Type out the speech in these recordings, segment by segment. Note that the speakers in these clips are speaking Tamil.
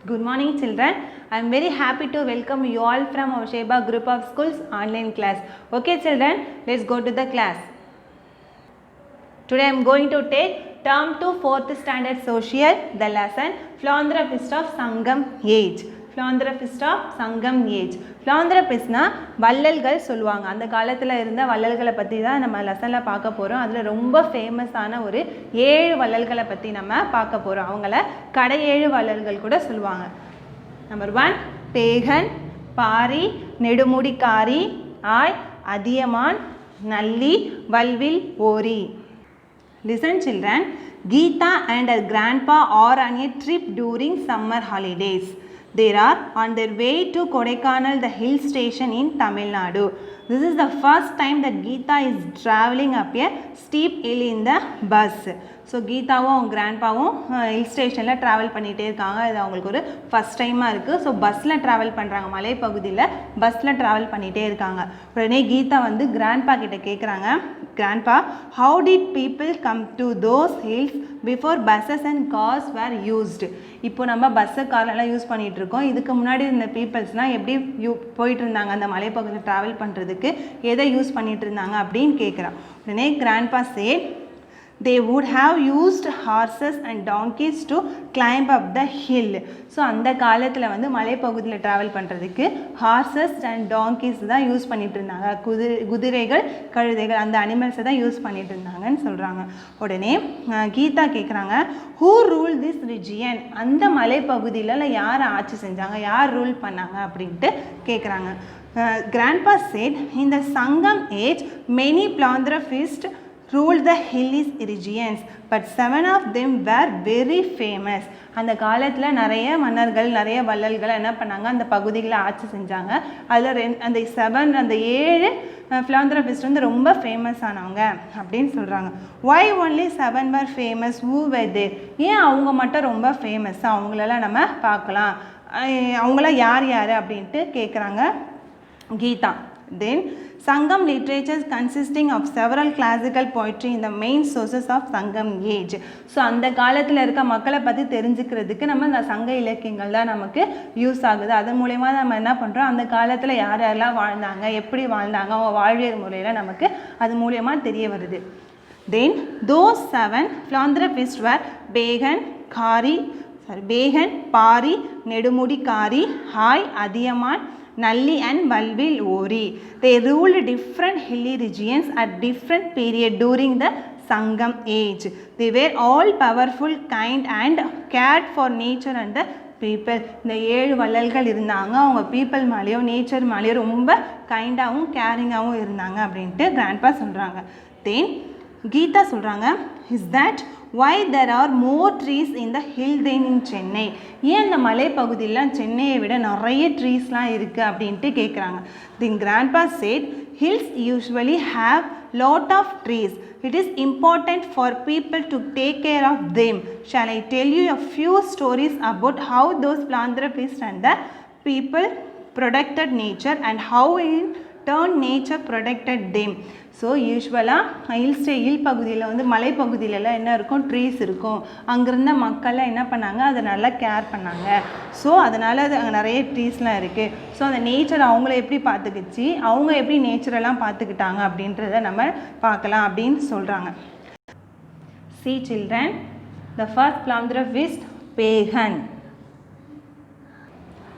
Good morning children. I am very happy to welcome you all from our Sheba group of schools online class. Okay children, let's go to the class. Today I am going to take term 2 4th standard social, the lesson philanthropist of Sangam age. philanthropist of Sangam age. philanthropistனா வள்ளல்கள் சொல்லுவாங்க. அந்த காலத்தில் இருந்த வள்ளல்களை பற்றி தான் நம்ம லெசனில் பார்க்க போகிறோம். அதில் ரொம்ப ஃபேமஸான ஒரு 7 வள்ளல்களை பற்றி நம்ம பார்க்க போகிறோம். அவங்கள கடை 7 வள்ளல்கள் கூட சொல்லுவாங்க. Number 1 Pegan, Pari, Nedumudikari, Ay, Athiyaman, Nalli, Valvil, Ori. Listen children, Geeta and her grandpa are on a trip during summer holidays. They are on their way to Kodaikanal, the hill station in Tamil Nadu. This is the first time that Geeta is traveling up a steep hill in the bus. So கீதாவும் அவங்க கிராண்ட்பாவும் ஹில் ஸ்டேஷனில் ட்ராவல் பண்ணிகிட்டே இருக்காங்க. இது அவங்களுக்கு ஒரு ஃபஸ்ட் டைமாக இருக்குது. ஸோ பஸ்ஸில் ட்ராவல் பண்ணுறாங்க, மலைப்பகுதியில் பஸ்ஸில் ட்ராவல் பண்ணிகிட்டே இருக்காங்க. உடனே கீதா வந்து கிராண்ட்பா கிட்ட கேட்குறாங்க, grandpa, how did people come to those hills before buses and cars where used? இப்போ நம்ம பஸ்ஸு கார்லாம் யூஸ் பண்ணிகிட்ருக்கோம். இதுக்கு முன்னாடி இருந்த பீப்புள்ஸ்னால் எப்படி போயிட்டு இருந்தாங்க அந்த மலைப்பகுதியில் ட்ராவல் பண்ணுறதுக்கு, எதை யூஸ் பண்ணிகிட்டு இருந்தாங்க அப்படின்னு கேட்குறான். உடனே grandpa said, they would have used horses and donkeys to climb up the hill. So அந்த காலத்தில் வந்து மலைப்பகுதியில் ட்ராவல் பண்ணுறதுக்கு ஹார்சஸ் அண்ட் டாங்கீஸ் தான் யூஸ் பண்ணிகிட்டு இருந்தாங்க. குதிரைகள், கழுதைகள், அந்த அனிமல்ஸை தான் யூஸ் பண்ணிகிட்டு இருந்தாங்கன்னு சொல்கிறாங்க. உடனே கீதா கேட்குறாங்க, ஹூ ரூல் திஸ் ரிஜியன்? அந்த மலைப்பகுதியில் யார் ஆட்சி செஞ்சாங்க, யார் ரூல் பண்ணாங்க அப்படின்ட்டு கேட்குறாங்க. Grandpa said, in the Sangam age many philanthropists ruled the hilly regions, but 7 of them were very famous. அந்த காலத்தில் நிறைய மன்னர்கள், நிறைய வள்ளல்கள் என்ன பண்ணாங்க, அந்த பகுதிகளை ஆட்சி செஞ்சாங்க. அதில் அந்த 7 philanthropists வந்து ரொம்ப ஃபேமஸ் ஆனவங்க அப்படின்னு சொல்கிறாங்க. why only 7 were famous? who were there? ஏன் அவங்க மட்டும் ரொம்ப ஃபேமஸ்? அவங்களெல்லாம் நம்ம பார்க்கலாம். அவங்களாம் யார் யார் அப்படின்ட்டு கேட்குறாங்க Geetha. Then Sangam literature consisting of several classical poetry in the main sources of Sangam age. So அந்த காலத்தில் இருக்க மக்களை பற்றி தெரிஞ்சுக்கிறதுக்கு நம்ம இந்த சங்க இலக்கியங்கள் தான் நமக்கு யூஸ் ஆகுது. அதன் மூலயமா நம்ம என்ன பண்ணுறோம், அந்த காலத்தில் யார் யாரெல்லாம் வாழ்ந்தாங்க, எப்படி வாழ்ந்தாங்க, அவங்க வாழ்வியல் முறையில் நமக்கு அது மூலயமா தெரிய வருது. Then those 7 philanthropists were Pegan, Pari, Nedumudikari, Ay, Athiyaman, Nalli and Valvil Ori. They ruled different hilly regions at different period during the Sangam age. They were all powerful, kind and cared for nature and the people. இந்த 7 வள்ளல்கள் இருந்தாங்க. அவங்க பீப்புள் மேலேயோ நேச்சர் மேலேயோ ரொம்ப கைண்டாகவும் கேரிங்காகவும் இருந்தாங்க அப்படின்ட்டு கிராண்ட்பா சொல்கிறாங்க. தென் கீதா சொல்கிறாங்க, is that why there are more trees in the hill than in Chennai? ஏன் இந்த மலைப்பகுதியில் சென்னையை விட நிறைய ட்ரீஸ்லாம் இருக்குது அப்படின்ட்டு கேட்குறாங்க. Then grandpa said, hills usually have lot of trees. It is important for people to take care of them. Shall I tell you a few stories about how those philanthropists and the people protected nature and how in turn nature protected them? So யூஸ்வலாக ஹில் பகுதியில் வந்து மலைப்பகுதியிலலாம் என்ன இருக்கும், ட்ரீஸ் இருக்கும். அங்கேருந்த மக்கள்லாம் என்ன பண்ணாங்க, அதை நல்லா கேர் பண்ணாங்க. ஸோ அதனால் அது அங்கே நிறைய ட்ரீஸ்லாம் இருக்குது. ஸோ அந்த நேச்சர் அவங்கள எப்படி பார்த்துக்கிச்சு, அவங்க எப்படி நேச்சரெல்லாம் பார்த்துக்கிட்டாங்க அப்படின்றத நம்ம பார்க்கலாம் அப்படின்னு சொல்கிறாங்க. See children, the first philanthropist, Pegan.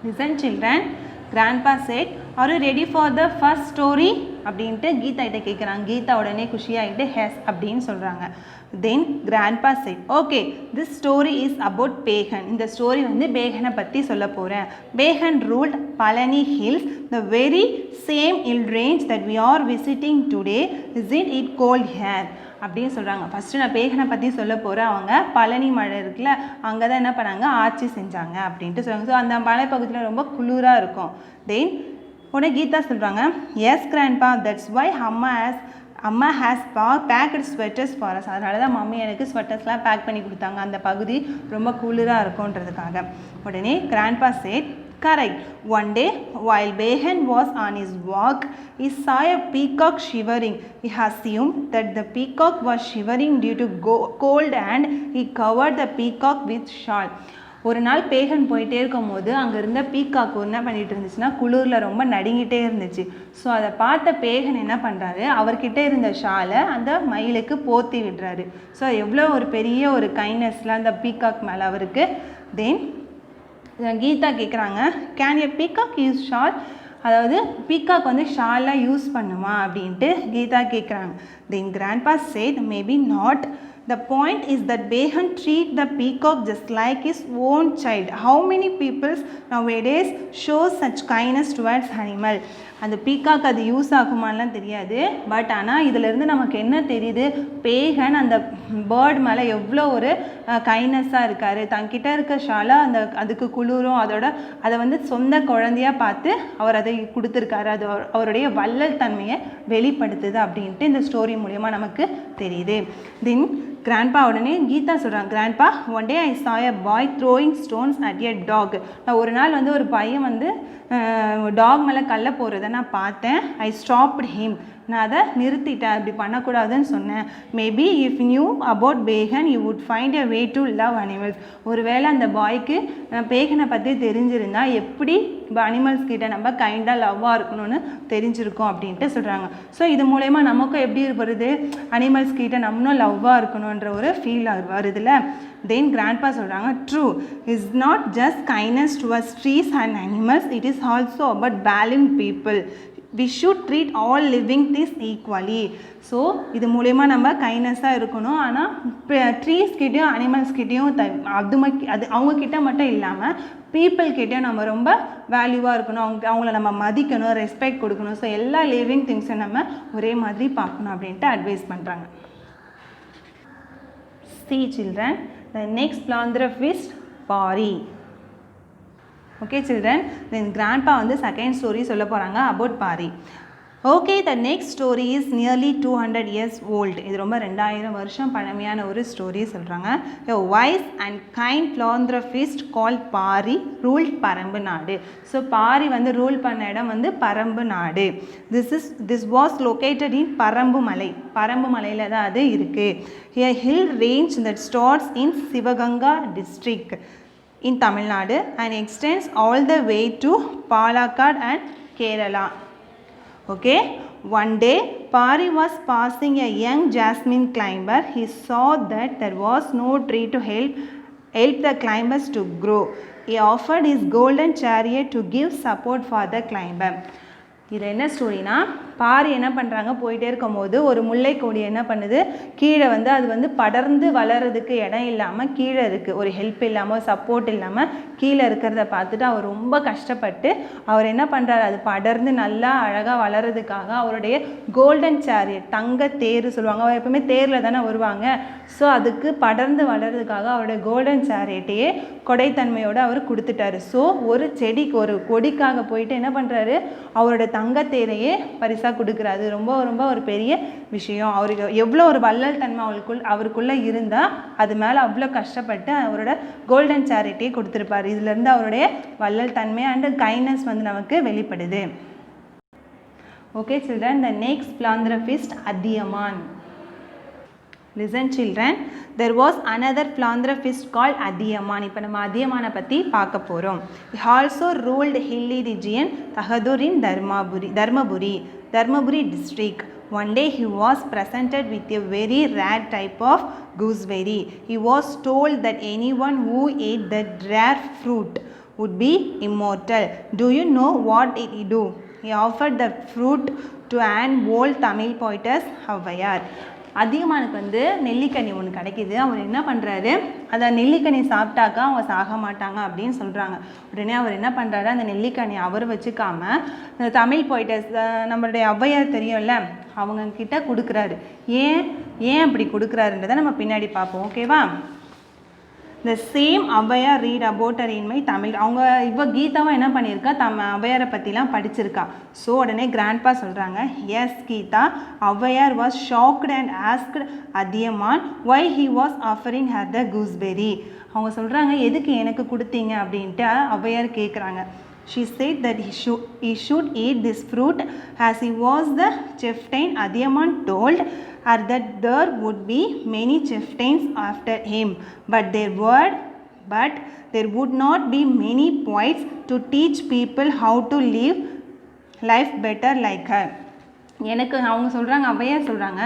Listen children, grandpa said, are you ready for the first story? அப்படின்ட்டு கீதா கிட்ட கேட்குறாங்க. கீதா உடனே குஷியாகிட்டு ஹெஸ் அப்படின்னு சொல்கிறாங்க. Then grandpa said, okay, this story is about Pegan. இந்த ஸ்டோரி வந்து பேகனை பற்றி சொல்ல போகிறேன். Pegan ruled Palani hills, the very same hill range that we are visiting today. Is it cold here அப்படின்னு சொல்கிறாங்க. ஃபஸ்ட்டு நான் பேகனை பற்றி சொல்ல போகிறேன். அவங்க பழனி மலை இருக்குல்ல, அங்கே தான் என்ன பண்ணாங்க, ஆட்சி செஞ்சாங்க அப்படின்ட்டு சொல்கிறாங்க. ஸோ அந்த மலைப்பகுதியில் ரொம்ப குளிராக இருக்கும். தென் உடனே கீதா சொல்கிறாங்க, எஸ் கிராண்ட்பா, தட்ஸ் வை அம்மா has packet sweaters for us. அதனால தான் மம்மி எனக்கு ஸ்வெட்டர்ஸ்லாம் பேக் பண்ணி கொடுத்தாங்க, அந்த பகுதி ரொம்ப குளிராக இருக்கும்ன்றதுக்காக. உடனே grandpa said, correct. One day, while Behan was on his walk, he saw a peacock shivering. He assumed that the peacock was shivering due to cold and he covered the peacock with shawl. ஒரு நாள் பேகன் போயிட்டே இருக்கும்போது அங்கே இருந்த பீகாக்கு என்ன பண்ணிட்டு இருந்துச்சுன்னா குளிரில் ரொம்ப நடுங்கிட்டே இருந்துச்சு. ஸோ அதை பார்த்த பேகன் என்ன பண்ணுறாரு, அவர்கிட்ட இருந்த ஷாலை அந்த மயிலுக்கு போத்தி விடுறாரு. ஸோ எவ்வளோ ஒரு பெரிய ஒரு கைண்ட்னஸ்ல அந்த பீகாக் மேலே அவருக்கு. தென் கீதா கேட்குறாங்க, can a peacock use shawl, அதாவது பீகாக் வந்து ஷாலாக யூஸ் பண்ணுமா அப்படின்ட்டு கீதா கேட்குறாங்க. Then grandpa said maybe not. The point is that Behan treat the peacock just like his own child. How many people nowadays show such kindness towards animal? அந்த பீகாக் அது யூஸ் ஆகுமான்லாம் தெரியாது. பட் ஆனால் இதிலேருந்து நமக்கு என்ன தெரியுது, பேகன் அந்த பேர்ட் மேலே எவ்வளோ ஒரு கைண்ட்னஸாக இருக்கார். தங்கிட்ட இருக்க ஷாலா அதுக்கு குளிரும் அதை வந்து சொந்த குழந்தையாக பார்த்து அவர் அதை கொடுத்துருக்காரு. அது அவருடைய வள்ளல் தன்மையை வெளிப்படுத்துது அப்படின்ட்டு இந்த ஸ்டோரி மூலமா நமக்கு தெரியுது. தென் கிராண்ட்பா உடனே கீதா சொல்கிறாங்க, grandpa one day I saw a boy throwing stones at a dog. நான் ஒரு நாள் வந்து ஒரு பையன் வந்து டாக் மேலே கல்லை போகிறத நான் பார்த்தேன். ஐ ஸ்டாப்ட் ஹிம், நான் அதை நிறுத்திட்டேன், அப்படி பண்ணக்கூடாதுன்னு சொன்னேன். Maybe if knew about Pegan you would find a way to love animals. ஒருவேளை அந்த பாய்க்கு பேகனை பற்றி தெரிஞ்சிருந்தா எப்படி அனிமல்ஸ் கிட்ட நம்ம கைண்டாக லவ்வாக இருக்கணும்னு தெரிஞ்சிருக்கோம் அப்படின்ட்டு சொல்கிறாங்க. ஸோ இது மூலயமா நமக்கும் எப்படி வருது, அனிமல்ஸ் கிட்ட நம்மளும் லவ்வாக இருக்கணுன்ற ஒரு ஃபீல் வருதுல்ல. தென் கிராண்ட்பா சொல்கிறாங்க, true is not just kindness towards trees and animals, it is also about valuing people. we should treat all living things equally. So இது மூலயமா நம்ம கைண்ட்னஸாக இருக்கணும். ஆனால் ட்ரீஸ்கிட்டையும் அனிமல்ஸ்கிட்டையும் அது அவங்கக்கிட்ட மட்டும் இல்லாமல் பீப்புள்கிட்டையும் நம்ம ரொம்ப வேல்யூவாக இருக்கணும். அவங்கள நம்ம மதிக்கணும், ரெஸ்பெக்ட் கொடுக்கணும். ஸோ எல்லா லிவிங் திங்ஸை நம்ம ஒரே மாதிரி பார்க்கணும் அப்படின்ட்டு அட்வைஸ் பண்ணுறாங்க. See children, the next philanthropist Pari. Okay children, then grandpa வந்து second story சொல்ல போகிறாங்க about Pari. Okay, the next story is nearly 200 years old. இது ரொம்ப 2000 வருஷம் பழமையான ஒரு ஸ்டோரி சொல்கிறாங்க. A wise and kind philanthropist called Pari ruled பரம்பு நாடு. ஸோ பாரி வந்து ரூல் பண்ண இடம் வந்து பரம்பு நாடு. This was located in பரம்பு மலை. பரம்பு மலையில் தான் அது இருக்குது. A hill range that starts in Sivaganga district in Tamil Nadu and extends all the way to Palakkad and Kerala. Okay, one day Pari was passing a young jasmine climber. He saw that there was no tree to help the climbers to grow. He offered his golden chariot to give support for the climber. இது என்ன ஸ்டோரினா, பாரி என்ன பண்ணுறாங்க, போயிட்டே இருக்கும்போது ஒரு முல்லை கொடி என்ன பண்ணுது, கீழே வந்து அது வந்து படர்ந்து வளர்கிறதுக்கு இடம் இல்லாமல் கீழே இருக்குது, ஒரு ஹெல்ப் இல்லாமல் சப்போர்ட் இல்லாமல் கீழே இருக்கிறத பார்த்துட்டு அவர் ரொம்ப கஷ்டப்பட்டு அவர் என்ன பண்ணுறாரு, அது படர்ந்து நல்லா அழகாக வளர்கிறதுக்காக அவருடைய கோல்டன் சேரியட், தங்க தேர் சொல்லுவாங்க, அவர் எப்பவுமே தேரில் தானே வருவாங்க. ஸோ அதுக்கு படர்ந்து வளர்கிறதுக்காக அவருடைய கோல்டன் சேரியட்டையே கொடைத்தன்மையோடு அவர் கொடுத்துட்டாரு. ஸோ ஒரு செடிக்கு ஒரு கொடிக்காக போயிட்டு என்ன பண்ணுறாரு, அவரோட தங்கத்தேரையே பரிசாக கொடுக்குறாரு. ரொம்ப ரொம்ப ஒரு பெரிய விஷயம். அவருக்கு எவ்வளோ ஒரு வள்ளல் தன்மை அவருக்குள்ளே இருந்தால் அது மேலே அவ்வளோ கஷ்டப்பட்டு அவரோட கோல்டன் சேரிட்டியை கொடுத்துருப்பார். இதுலேருந்து அவருடைய வள்ளல் தன்மை அண்ட் கைண்ட்னஸ் வந்து நமக்கு வெளிப்படுது. Okay children, the next philanthropist Athiyaman. Listen children, there was another philanthropist called Adiyaman. இப்போ நம்ம அதியமானை பற்றி பார்க்க போகிறோம். He also ruled hilly region Tahadur in Dharmaburi district. One day he was presented with a very rare type of gooseberry. He was told that anyone who ate that rare fruit would be immortal. Do you know what did he do? He offered the fruit to an old Tamil poetess Havayar. அதியமானுக்கு வந்து நெல்லிக்கனி ஒன்று கிடைக்கிது. அவர் என்ன பண்ணுறாரு, அதை நெல்லிக்கனி சாப்பிட்டாக்கா அவங்க சாக மாட்டாங்க அப்படின்னு சொல்கிறாங்க. உடனே அவர் என்ன பண்ணுறாரு, அந்த நெல்லிக்கனி அவர் வச்சுக்காமல் இந்த தமிழ் போய்ட்டர்ஸ் நம்மளுடைய ஔவையார் தெரியும்ல, அவங்கக்கிட்ட கொடுக்குறாரு. ஏன் அப்படி கொடுக்குறாருன்றதை நம்ம பின்னாடி பார்ப்போம். ஓகேவா? The same Avvaiyar read about her in my Tamil. அவங்க இப்போ கீதாவும் என்ன பண்ணியிருக்கா, ஔவையாரை பற்றிலாம் படிச்சிருக்கா. ஸோ உடனே கிராண்ட்பா சொல்கிறாங்க, yes Geetha, Avvaiyar was shocked and asked Athiyaman why he was offering her the gooseberry. அவங்க சொல்கிறாங்க, எதுக்கு எனக்கு கொடுத்தீங்க அப்படின்ட்டு ஔவையார் கேட்குறாங்க. She said that he should eat this fruit as he was the chieftain. Athiyaman told her that there would be many chieftains after him, but their word but there would not be many poets to teach people how to live life better like her. எனக்கு அவங்க சொல்கிறாங்க, ஔவையார் சொல்கிறாங்க,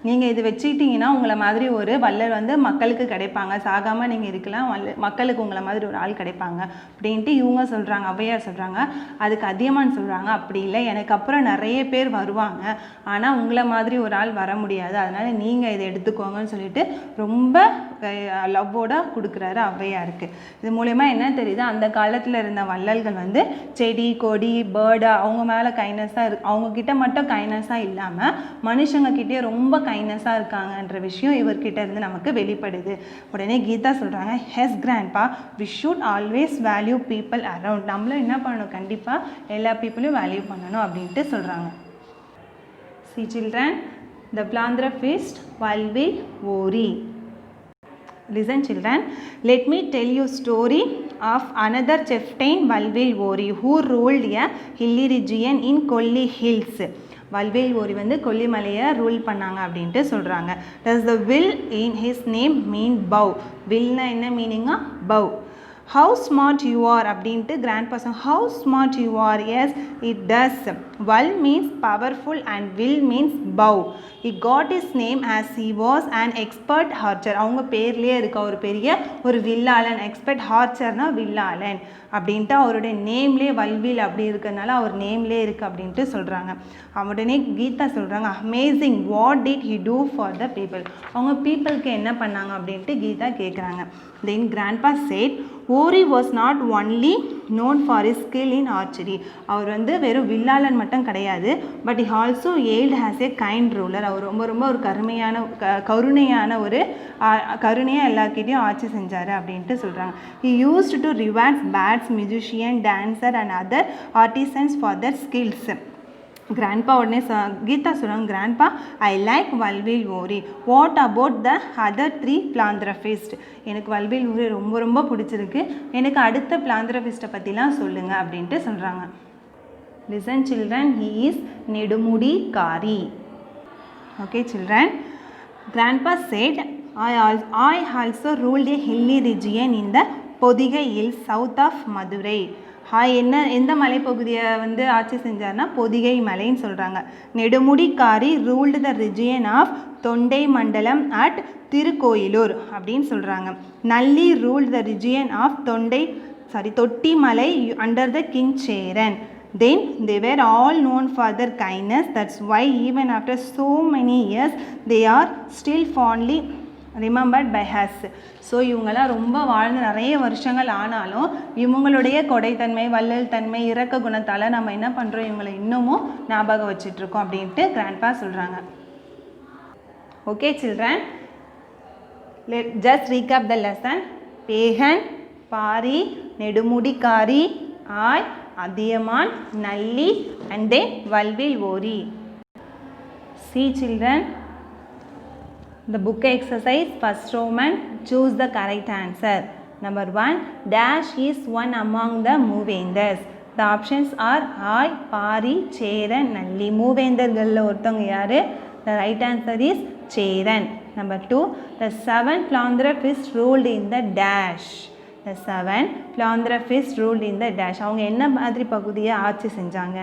நீங்கள் இது வச்சுக்கிட்டிங்கன்னா உங்களை மாதிரி ஒரு வள்ளல் வந்து மக்களுக்கு கிடைப்பாங்க, சாகாமல் நீங்கள் இருக்கலாம், மக்களுக்கு உங்களை மாதிரி ஒரு ஆள் கிடைப்பாங்க அப்படின்ட்டு இவங்க சொல்கிறாங்க, ஔவையார் சொல்கிறாங்க. அதுக்கு அதியமான் சொல்கிறாங்க, அப்படி இல்லை, எனக்கு அப்புறம் நிறைய பேர் வருவாங்க, ஆனால் உங்களை மாதிரி ஒரு ஆள் வர முடியாது, அதனால் நீங்கள் இதை எடுத்துக்கோங்கன்னு சொல்லிட்டு ரொம்ப லவ்வோட கொடுக்குறாரு ஔவையாருக்கு. இது மூலயமா என்ன தெரியுது, அந்த காலத்தில் இருந்த வள்ளல்கள் வந்து செடி கொடி பேர்டு அவங்க மேலே கைண்ட்னஸாக அவங்கக்கிட்ட மட்டும் கைண்ட்னஸாக இல்லாமல் மனுஷங்கக்கிட்டே ரொம்ப கைண்ட்னஸாக இருக்காங்கன்ற விஷயம் இவர்கிட்ட இருந்து நமக்கு வெளிப்படுது. உடனே கீதா சொல்கிறாங்க, yes grandpa, we should always value people around. நம்மளும் என்ன பண்ணணும், கண்டிப்பாக எல்லா பீப்புளையும் வேல்யூ பண்ணணும் அப்படின்ட்டு சொல்கிறாங்க. See children, the philanthropist Valvil Ori. Listen children, let me tell you story of another chieftain Valvil Ori who ruled a hilly region in Kolli Hills. வல்வேல் ஓரி வந்து கொல்லிமலையை ரூல் பண்ணாங்க அப்படின்ட்டு சொல்கிறாங்க. Does the will in his name mean bow? willனா என்ன மீனிங்கா, bow. How smart you are அப்படின்ட்டு grand person, how smart you are. Yes, it does. Val means powerful and will means bow. He got his name as he was an expert archer. அவங்க பேர்லேயே இருக்க ஒரு பெரிய ஒரு வில்லாளன், எக்ஸ்பர்ட் ஆர்ச்சர்னா வில்லாளன் அப்படின்ட்டு அவருடைய நேம்லேயே வல்வில் அப்படி இருக்கிறதுனால அவர் நேம்லேயே இருக்குது அப்படின்ட்டு சொல்கிறாங்க. உடனே கீதா சொல்கிறாங்க, amazing, what did he do for the people. அவங்க பீப்புளுக்கு என்ன பண்ணாங்க அப்படின்ட்டு கீதா கேட்குறாங்க. Then grandpa said, Ori was not only known for his skill in archery. அவர் வந்து வெறும் வில்லாளன் மட்டும் கிடையாது, பட் ஹி ஆல்சோ எய்ல்ட் ஹேஸ் ஏ கைண்ட் ரூலர். அவர் ரொம்ப ரொம்ப ஒரு கருணையான ஒரு கருணையாக எல்லாருக்கிட்டையும் ஆட்சி செஞ்சார் அப்படின்ட்டு சொல்கிறாங்க. He used to rewards bards, musician, dancer and other artisans for their skills. Grandpa உடனே கீதா சொல்கிறாங்க, grandpa, I like Valvil Ori, what about the other 3 philanthropists? எனக்கு வல்வில் ஓரி ரொம்ப ரொம்ப பிடிச்சிருக்கு, எனக்கு அடுத்த philanthropist பற்றிலாம் சொல்லுங்கள் அப்படின்ட்டு சொல்கிறாங்க. Listen children, he is Nedumudi Kari. Okay children, grandpa said, I also ruled a hilly region in the Podigai Hills south of Madurai. எந்த மலைப்பகுதியை வந்து ஆட்சி செஞ்சார்னா பொதிகை மலைன்னு சொல்கிறாங்க. Nedumudikari ruled the region of Thondai Mandalam at Thirukkoyilur அப்படின்னு சொல்கிறாங்க. Nalli ruled the region of Thottimalai under the king Cheran. Then they were all known for their kindness. That's why even after so many years they are still fondly remembered by us. So இவங்கெல்லாம் ரொம்ப வாழ்ந்து நிறைய வருஷங்கள் ஆனாலும் இவங்களுடைய கொடைத்தன்மை, வள்ளல் தன்மை, இரக்க குணத்தால் நம்ம என்ன பண்ணுறோம், இவங்களை இன்னமும் ஞாபகம் வச்சிட்ருக்கோம் அப்படின்ட்டு கிராண்ட்பா சொல்கிறாங்க. Okay children, just recap the lesson. Pegan, Pari, Nedumudikari, Ay, Athiyaman, Nalli and then Valvil Ori. See children, the book exercise, first Roman, choose the correct answer. Number 1, dash is one among the மூவேந்தர்ஸ். The options are ஆய், பாரி, சேரன், நல்லி. மூவேந்தர்களில் ஒருத்தவங்க யார்? The right answer is Cheran. Number 2, the 7 philanthropists ruled in the dash. The 7 philanthropists ruled in the dash. அவங்க என்ன மாதிரி பகுதியை ஆட்சி செஞ்சாங்க?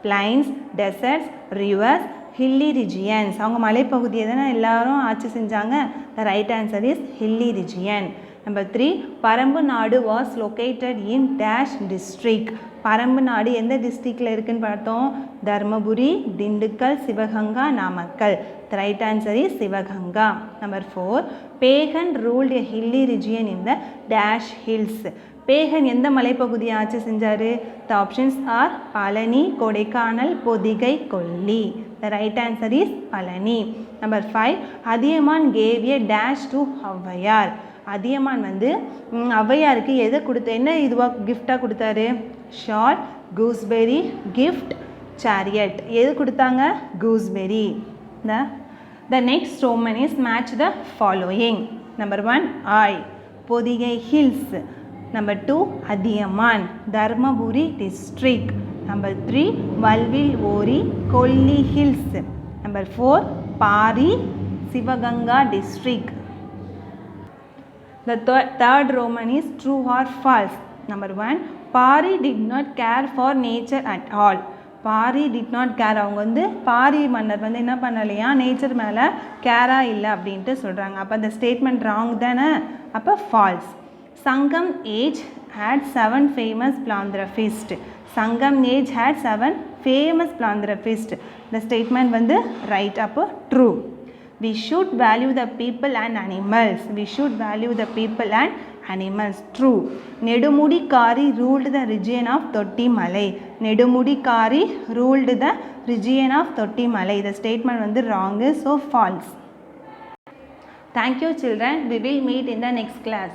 plains, deserts, rivers, hilly regions. அவங்க மலைப்பகுதியை தானே எல்லாரும் ஆட்சி செஞ்சாங்க. The right answer is hilly region. Number 3, பரம்பு நாடு was located in dash district. பரம்பு நாடு எந்த டிஸ்ட்ரிக்டில் இருக்குன்னு பார்த்தோம்? Dharmapuri, Dindigul, Sivaganga, Namakkal. The right answer is Sivaganga. Number 4, Pegan ruled a hilly region in the dash hills. Pegan எந்த மலைப்பகுதியை ஆட்சி செஞ்சார்? The options are Palani, Kodaikanal, Pothigai, Kolli. The right answer is Palani. Number 5, Athiyaman gave a dash to Avvaiyar. Athiyaman வந்து ஔவையாருக்கு எதை என்ன இதுவாக கிஃப்டாக கொடுத்தாரு? Shawl, gooseberry, gift, chariot. எது கொடுத்தாங்க? Gooseberry. The next Roman is match the following. Number 1, Aay, Pothigai hills. Number 2, Athiyaman, Dharmapuri district. Number 3, Valvil Ori, Kolli hills. Number 4, Pari, Sivaganga district. The third Roman is true or false. Number 1, Pari did not care for nature at all. Pari did not care. அவங்க வந்து பாரி மன்னர் வந்து என்ன பண்ணலையா, நேச்சர் மேலே கேராக இல்லை அப்படின்ட்டு சொல்கிறாங்க. அப்போ அந்த ஸ்டேட்மெண்ட் ராங் தானே, அப்போ ஃபால்ஸ். சங்கம் ஏஜ் had 7 famous philanthropists. சங்கம் ஏஜ் had 7 famous philanthropists. இந்த ஸ்டேட்மெண்ட் வந்து ரைட், அப்போ true. We should value the people and animals. We should value the people and animals. True. Nedumudikari ruled the region of Thottimalai. Nedumudikari ruled the region of Thottimalai. The statement வந்து wrong, so false. Thank you children. We will meet in the next class.